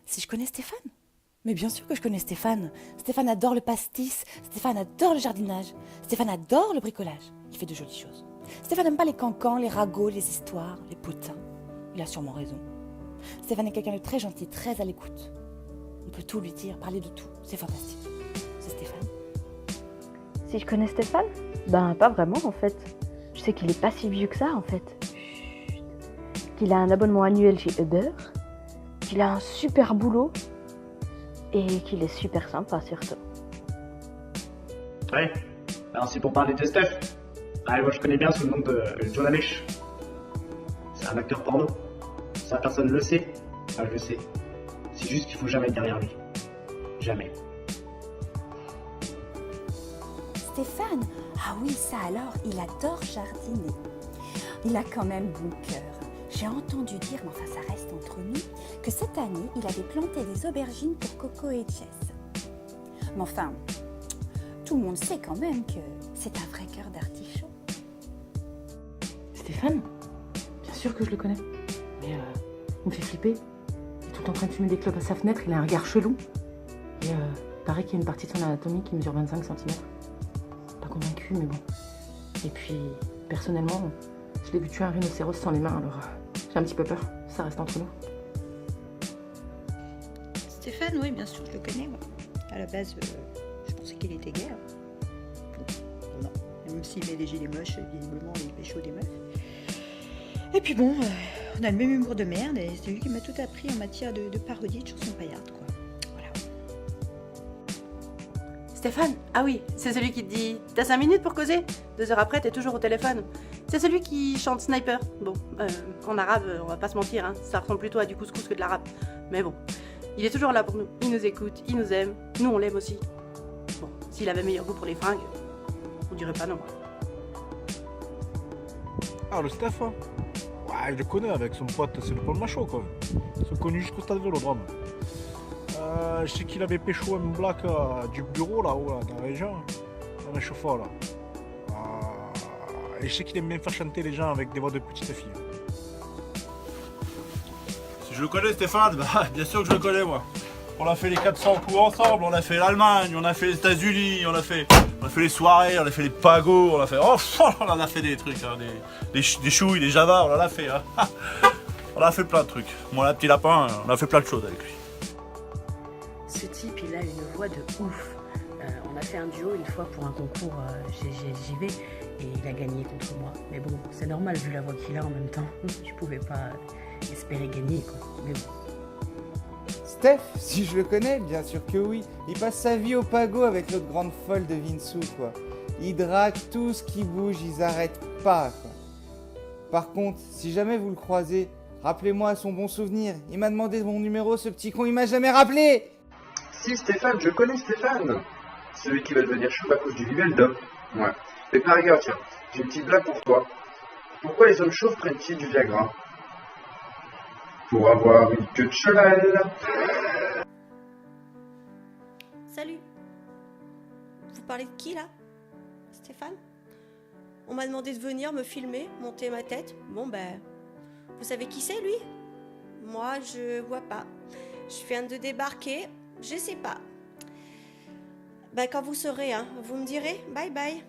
Si je connais Stéphane? Mais bien sûr que je connais Stéphane. Stéphane adore le pastis, Stéphane adore le jardinage, Stéphane adore le bricolage. Il fait de jolies choses. Stéphane n'aime pas les cancans, les ragots, les histoires, les potins. Il a sûrement raison. Stéphane est quelqu'un de très gentil, très à l'écoute. On peut tout lui dire, parler de tout. C'est fantastique. C'est Stéphane. Si je connais Stéphane? Ben, pas vraiment en fait. Je sais qu'il est pas si vieux que ça en fait. Chut. Qu'il a un abonnement annuel chez Uber, qu'il a un super boulot et qu'il est super sympa surtout. Ouais, alors c'est pour parler de Steph. Ah, moi je connais bien sous le nom de John Amish. C'est un acteur porno. Ça, personne ne le sait. Ah, je le sais. C'est juste qu'il faut jamais être derrière lui. Jamais. Stéphane? Ah oui, ça alors, il adore jardiner. Il a quand même bon cœur. J'ai entendu dire, mais enfin ça reste entre nous, que cette année, il avait planté des aubergines pour Coco et Jess. Mais enfin, tout le monde sait quand même que c'est un vrai cœur d'artichaut. Stéphane? Bien sûr que je le connais. Mais il me fait flipper. Il est tout en train de fumer des clopes à sa fenêtre, il a un regard chelou. Et paraît qu'il y a une partie de son anatomie qui mesure 25 cm. Pas convaincu, mais bon. Et puis, personnellement, je l'ai vu tuer un rhinocéros sans les mains, alors j'ai un petit peu peur. Ça reste entre nous. Stéphane, oui, bien sûr, je le connais. Moi. À la base, je pensais qu'il était gay. Non, même s'il met des gilets moches, visiblement, il pécho des meufs. Et puis bon, on a le même humour de merde et c'est lui qui m'a tout appris en matière de parodie de chansons paillardes, quoi. Voilà. Stéphane? Ah oui, c'est celui qui te dit « T'as 5 minutes pour causer ?» 2 heures après, t'es toujours au téléphone. C'est celui qui chante Sniper. Bon, en arabe, on va pas se mentir, hein, ça ressemble plutôt à du couscous que de l'arabe. Mais bon, il est toujours là pour nous. Il nous écoute, il nous aime, nous on l'aime aussi. Bon, s'il avait meilleur goût pour les fringues, on dirait pas non. Ah, le Steph, hein. Ouais, je le connais avec son pote, c'est le Paul Macho, quoi. Ils sont connus jusqu'au stade Vélodrome. Je sais qu'il avait pécho un black du bureau, là-haut, là, dans la région. Un chauffeur, là. Et je sais qu'il aime bien faire chanter les gens avec des voix de petites filles. Si je le connais, Stéphane, bah, bien sûr que je le connais, moi. On a fait les 400 coups ensemble, on a fait l'Allemagne, on a fait les États-Unis, on a fait les soirées, on a fait les pagots, on a fait. Oh, on en a fait des trucs, hein, des chouilles, des javas, on en a fait. Hein. On a fait plein de trucs. Moi, la petit lapin, on a fait plein de choses avec lui. Ce type, il a une voix de ouf. On a fait un duo une fois pour un concours GGJV et il a gagné contre moi. Mais bon, c'est normal vu la voix qu'il a en même temps. Je pouvais pas espérer gagner, quoi. Mais bon. Steph, si je le connais, bien sûr que oui. Il passe sa vie au pago avec l'autre grande folle de Vinsou, quoi. Il drague tout ce qui bouge, ils arrêtent pas, quoi. Par contre, si jamais vous le croisez, rappelez-moi à son bon souvenir. Il m'a demandé mon numéro, ce petit con, il m'a jamais rappelé. Si, Stéphane, je connais Stéphane. Celui qui va devenir chou à cause du Viveldop. Ouais. Mais par ailleurs, tiens, j'ai une petite blague pour toi. Pourquoi les hommes chauves prennent-ils du Viagra? Pour avoir une queue de cheval. Salut. Vous parlez de qui, là? Stéphane? On m'a demandé de venir me filmer, monter ma tête. Bon, ben... Vous savez qui c'est, lui? Moi, je vois pas. Je viens de débarquer, je sais pas. Ben, quand vous saurez, hein, vous me direz. Bye bye.